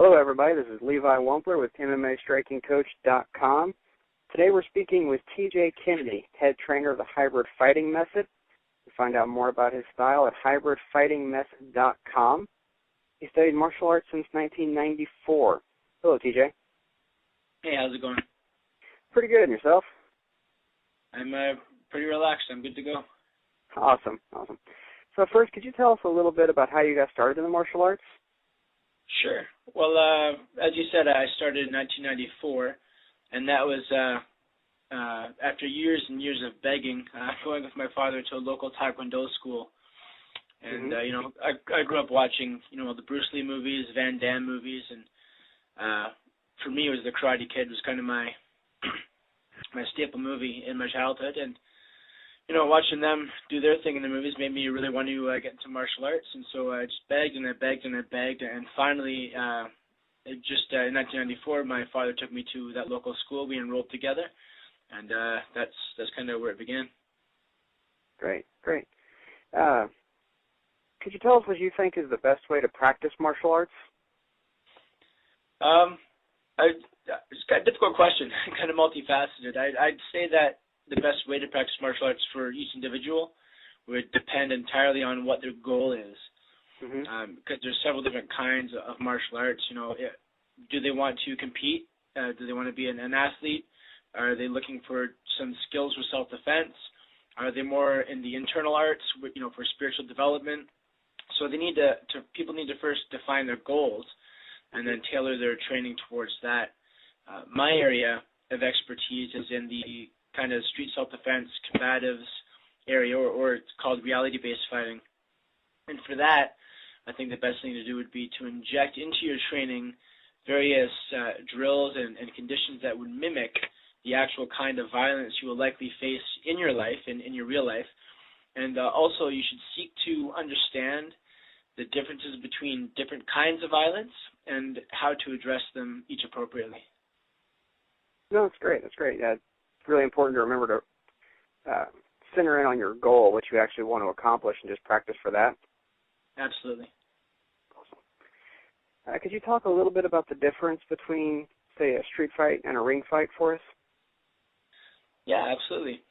Hello, everybody. This is Levi Wampler with MMAstrikingcoach.com. Today we're speaking with TJ Kennedy, head trainer of the Hybrid Fighting Method. You find out more about his style at hybridfightingmethod.com. He studied martial arts since 1994. Hello, TJ. Hey, how's it going? Pretty good. And yourself? I'm pretty relaxed. I'm good to go. Awesome. So first, could you tell us a little bit about how you got started in the martial arts? Sure. Well, as you said, I started in 1994, and that was after years and years of begging, going with my father to a local Taekwondo school. And, I grew up watching, the Bruce Lee movies, Van Damme movies, and for me it was The Karate Kid. It was kind of my staple movie in my childhood. And, watching them do their thing in the movies made me really want to get into martial arts. And so I just begged and I begged and I begged. And finally, in 1994, my father took me to that local school. We enrolled together. And that's kind of where it began. Great. Could you tell us what you think is the best way to practice martial arts? It's a difficult question, kind of multifaceted. I'd say that the best way to practice martial arts for each individual would depend entirely on what their goal is. Because there's several different kinds of martial arts. Do they want to compete? Do they want to be an athlete? Are they looking for some skills for self-defense? Are they more in the internal arts, for spiritual development? So people need to first define their goals and then tailor their training towards that. My area of expertise is in the kind of street self-defense, combatives area, or it's called reality-based fighting. And for that, I think the best thing to do would be to inject into your training various drills and conditions that would mimic the actual kind of violence you will likely face in your life, in your real life. And also, you should seek to understand the differences between different kinds of violence and how to address them each appropriately. No, that's great. Yeah, it's really important to remember to center in on your goal, what you actually want to accomplish, and just practice for that. Absolutely. Awesome. Could you talk a little bit about the difference between, say, a street fight and a ring fight for us? Yeah, absolutely.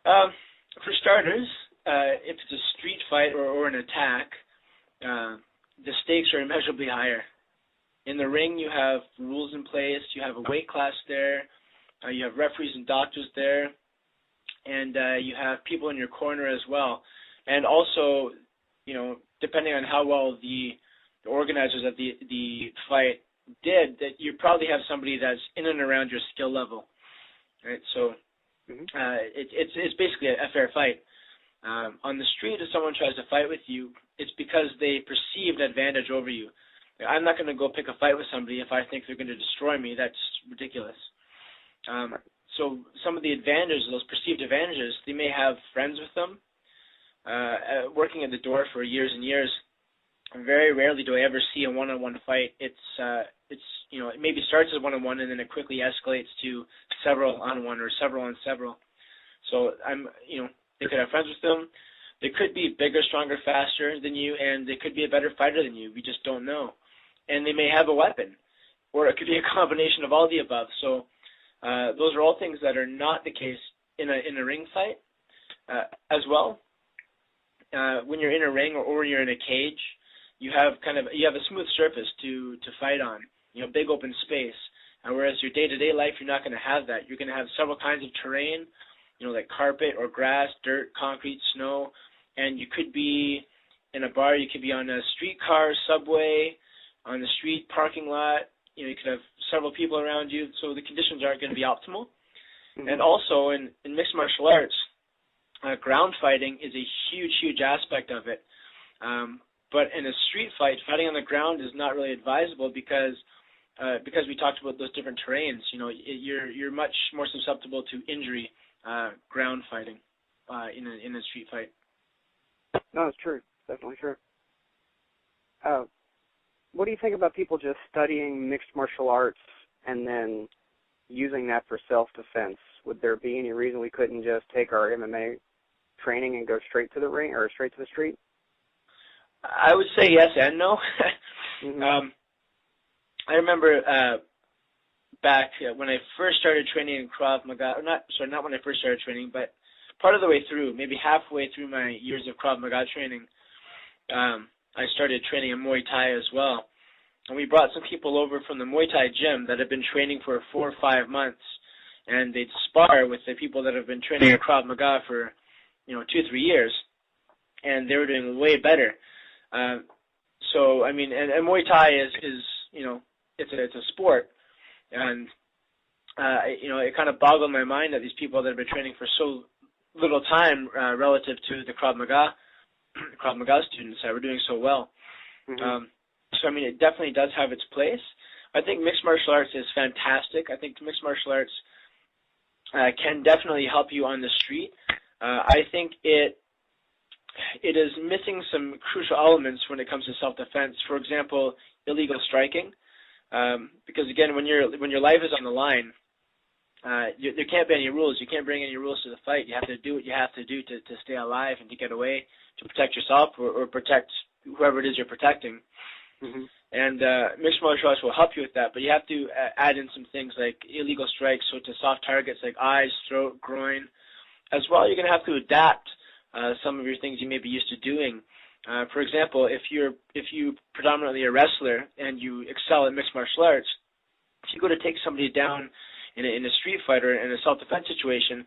For starters, if it's a street fight or an attack, the stakes are immeasurably higher. In the ring, you have rules in place. You have a weight class there. You have referees and doctors there. And you have people in your corner as well. And also, depending on how well the organizers of the fight did, that you probably have somebody that's in and around your skill level. Right? So it's basically a fair fight. On the street, if someone tries to fight with you, it's because they perceive an advantage over you. I'm not going to go pick a fight with somebody if I think they're going to destroy me. That's ridiculous. So some of the advantages, those perceived advantages, they may have friends with them. Working at the door for years and years, very rarely do I ever see a one-on-one fight. It maybe starts as one-on-one and then it quickly escalates to several on one or several on several. So they could have friends with them. They could be bigger, stronger, faster than you, and they could be a better fighter than you. We just don't know. And they may have a weapon, or it could be a combination of all the above. So those are all things that are not the case in a ring fight. As well, when you're in a ring or you're in a cage, you have a smooth surface to fight on, big open space. Whereas your day-to-day life, you're not going to have that. You're going to have several kinds of terrain, like carpet or grass, dirt, concrete, snow, and you could be in a bar, you could be on a streetcar, subway, on the street, parking lot. You could have several people around you, so the conditions aren't going to be optimal. And also, in mixed martial arts, ground fighting is a huge aspect of it. But in a street fight, fighting on the ground is not really advisable because we talked about those different terrains. You're much more susceptible to injury ground fighting in a street fight. No, it's true. Definitely true. What do you think about people just studying mixed martial arts and then using that for self-defense? Would there be any reason we couldn't just take our MMA training and go straight to the ring or straight to the street? I would say yes and no. I remember back when I first started training in Krav Maga, not when I first started training, but part of the way through, maybe halfway through my years of Krav Maga training, I started training in Muay Thai as well. And we brought some people over from the Muay Thai gym that had been training for 4 or 5 months, and they'd spar with the people that have been training in Krav Maga for, 2 or 3 years, and they were doing way better. So, I mean, and Muay Thai is it's a sport, and it kind of boggled my mind that these people that have been training for so little time relative to the Krav Maga students that were doing so well. Mm-hmm. So, I mean, it definitely does have its place. I think mixed martial arts is fantastic. I think mixed martial arts can definitely help you on the street. I think it is missing some crucial elements when it comes to self-defense. For example, illegal striking, because again, when your life is on the line, there can't be any rules. You can't bring any rules to the fight. You have to do what you have to do to stay alive and to get away, to protect yourself or protect whoever it is you're protecting. Mm-hmm. And mixed martial arts will help you with that, but you have to add in some things like illegal strikes, so to soft targets like eyes, throat, groin. As well, you're going to have to adapt some of your things you may be used to doing. For example, if you predominantly a wrestler and you excel at mixed martial arts, if you go to take somebody down in a street fight or in a self-defense situation,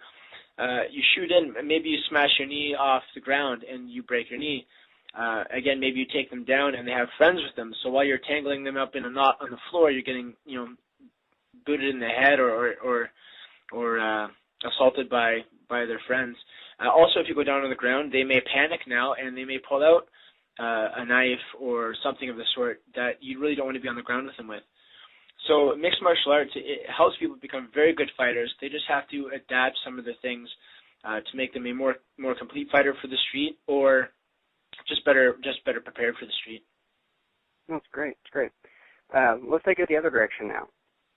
you shoot in, and maybe you smash your knee off the ground and you break your knee. Again, maybe you take them down and they have friends with them. So while you're tangling them up in a knot on the floor, you're getting, booted in the head or assaulted by their friends. Also, if you go down on the ground, they may panic now and they may pull out a knife or something of the sort that you really don't want to be on the ground with them with. So mixed martial arts, it helps people become very good fighters. They just have to adapt some of the things to make them a more complete fighter for the street, or just better prepared for the street. That's great. It's great. Let's take it the other direction now.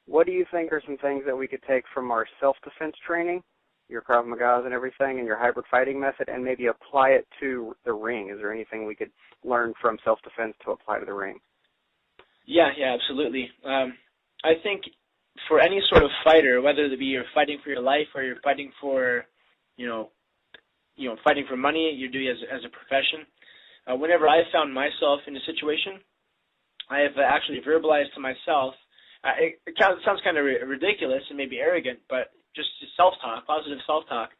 What do you think are some things that we could take from our self-defense training, your Krav Magas and everything, and your hybrid fighting method, and maybe apply it to the ring? Is there anything we could learn from self-defense to apply to the ring? Yeah, absolutely. I think for any sort of fighter, whether it be you're fighting for your life or you're fighting for, fighting for money, you're doing as a profession. Whenever I found myself in a situation, I have actually verbalized to myself, it sounds kind of ridiculous and maybe arrogant, but just self-talk, positive self-talk,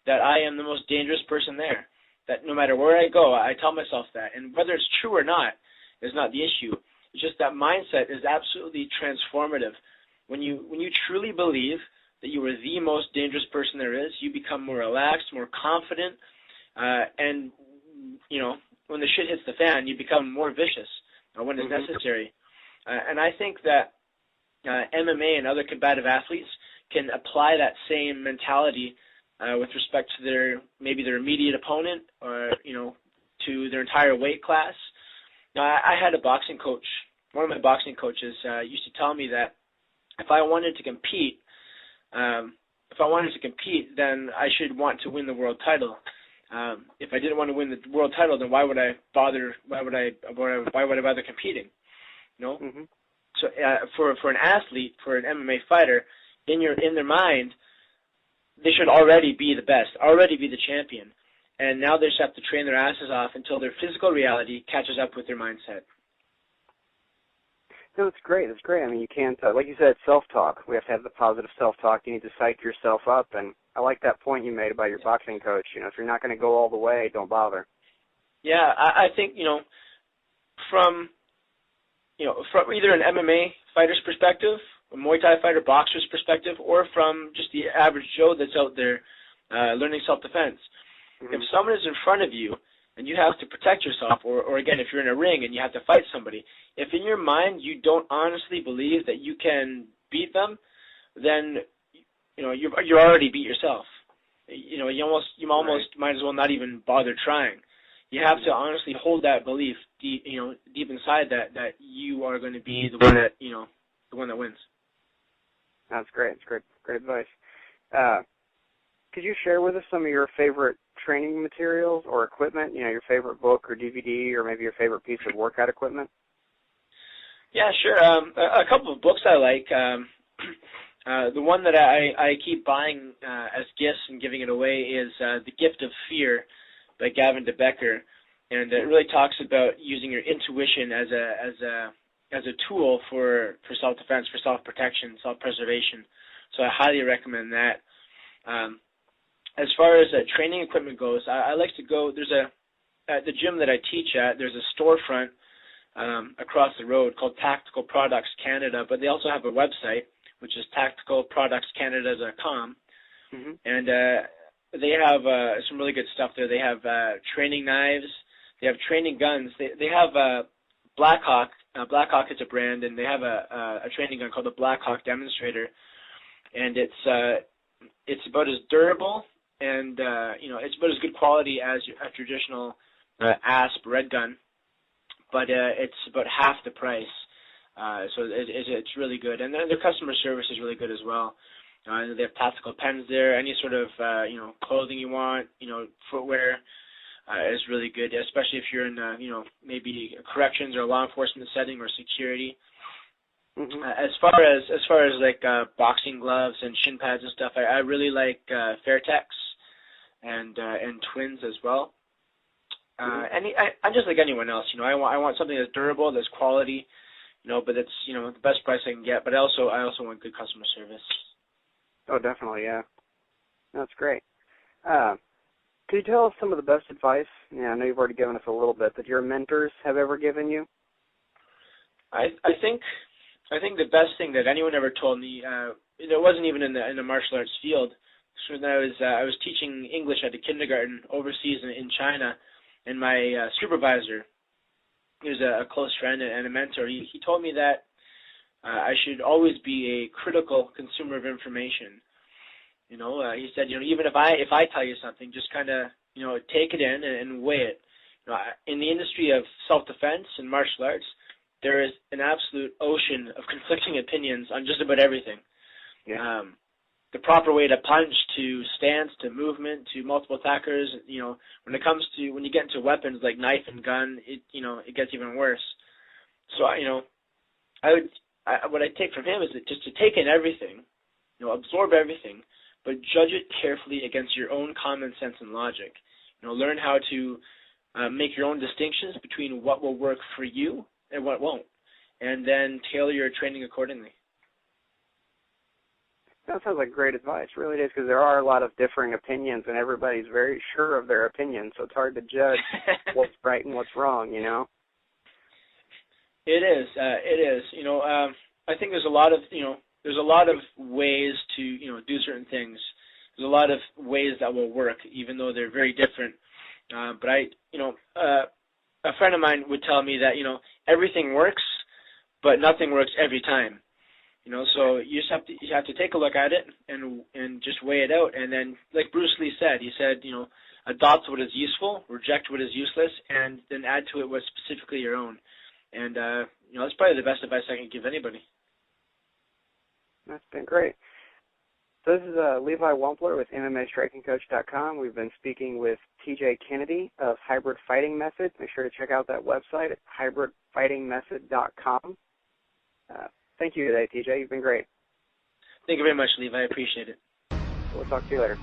that I am the most dangerous person there. That no matter where I go, I tell myself that. And whether it's true or not is not the issue. It's just that mindset is absolutely transformative. When you truly believe that you are the most dangerous person there is, you become more relaxed, more confident, and, when the shit hits the fan, you become more vicious when it's necessary. And I think that MMA and other combative athletes can apply that same mentality with respect to their immediate opponent or, to their entire weight class. Now, I had a boxing coach. One of my boxing coaches used to tell me that if I wanted to compete, then I should want to win the world title. If I didn't want to win the world title, then why would I bother? Why would I bother competing? Mm-hmm. So for an athlete, for an MMA fighter, in their mind, they should already be the best, already be the champion, and now they just have to train their asses off until their physical reality catches up with their mindset. No, it's great. It's great. I mean, you can't, like you said, self-talk. We have to have the positive self-talk. You need to psych yourself up, and I like that point you made about your boxing coach. If you're not going to go all the way, don't bother. Yeah, I think, from either an MMA fighter's perspective, a Muay Thai fighter, boxer's perspective, or from just the average Joe that's out there learning self-defense. Mm-hmm. If someone is in front of you and you have to protect yourself, or again, if you're in a ring and you have to fight somebody, if in your mind you don't honestly believe that you can beat them, then you already beat yourself. You almost might as well not even bother trying. You have to honestly hold that belief deep inside that you are going to be the one that wins. That's great. It's great advice. Could you share with us some of your favorite training materials or equipment? Your favorite book or DVD, or maybe your favorite piece of workout equipment? Yeah, sure. A couple of books I like. The one that I keep buying as gifts and giving it away is The Gift of Fear by Gavin de Becker, and it really talks about using your intuition as a tool for self-defense, for self-protection, self-preservation. So I highly recommend that. As far as training equipment goes, I like to go. At the gym that I teach at, there's a storefront across the road called Tactical Products Canada, but they also have a website, which is tacticalproductscanada.com, and they have some really good stuff there. They have training knives, they have training guns, they have Blackhawk. Blackhawk is a brand, and they have a training gun called the Blackhawk Demonstrator, and it's about as durable and it's about as good quality as a traditional ASP red gun, but it's about half the price. So it's really good, and then their customer service is really good as well. They have tactical pens there. Any sort of clothing you want, footwear is really good, especially if you're in maybe corrections or law enforcement setting or security. As far as like boxing gloves and shin pads and stuff, I really like Fairtex and Twins as well. I'm just like anyone else, I want something that's durable, that's quality, but it's the best price I can get. But I also want good customer service. Oh, definitely, yeah. That's great. Could you tell us some of the best advice? I know you've already given us a little bit, that your mentors have ever given you? I think the best thing that anyone ever told me, it wasn't even in the martial arts field. So when I was teaching English at a kindergarten overseas in China, and my supervisor, he was a close friend and a mentor. He told me that I should always be a critical consumer of information. He said, even if I tell you something, just kind of take it in and weigh it. In the industry of self-defense and martial arts, there is an absolute ocean of conflicting opinions on just about everything. Yeah. The proper way to punch, to stance, to movement, to multiple attackers, when you get into weapons like knife and gun, it gets even worse. So, what I take from him is that just to take in everything, absorb everything, but judge it carefully against your own common sense and logic. Learn how to make your own distinctions between what will work for you and what won't, and then tailor your training accordingly. That sounds like great advice. It really is, because there are a lot of differing opinions, and everybody's very sure of their opinion, so it's hard to judge what's right and what's wrong, It is. I think there's a lot of ways to do certain things. There's a lot of ways that will work, even though they're very different. But a friend of mine would tell me that everything works, but nothing works every time. So you have to take a look at it and just weigh it out. And then, like Bruce Lee said, he said, adopt what is useful, reject what is useless, and then add to it what's specifically your own. And that's probably the best advice I can give anybody. That's been great. So this is Levi Wampler with MMAstrikingcoach.com. We've been speaking with TJ Kennedy of Hybrid Fighting Method. Make sure to check out that website at hybridfightingmethod.com. Thank you today, TJ. You've been great. Thank you very much, Levi. I appreciate it. We'll talk to you later.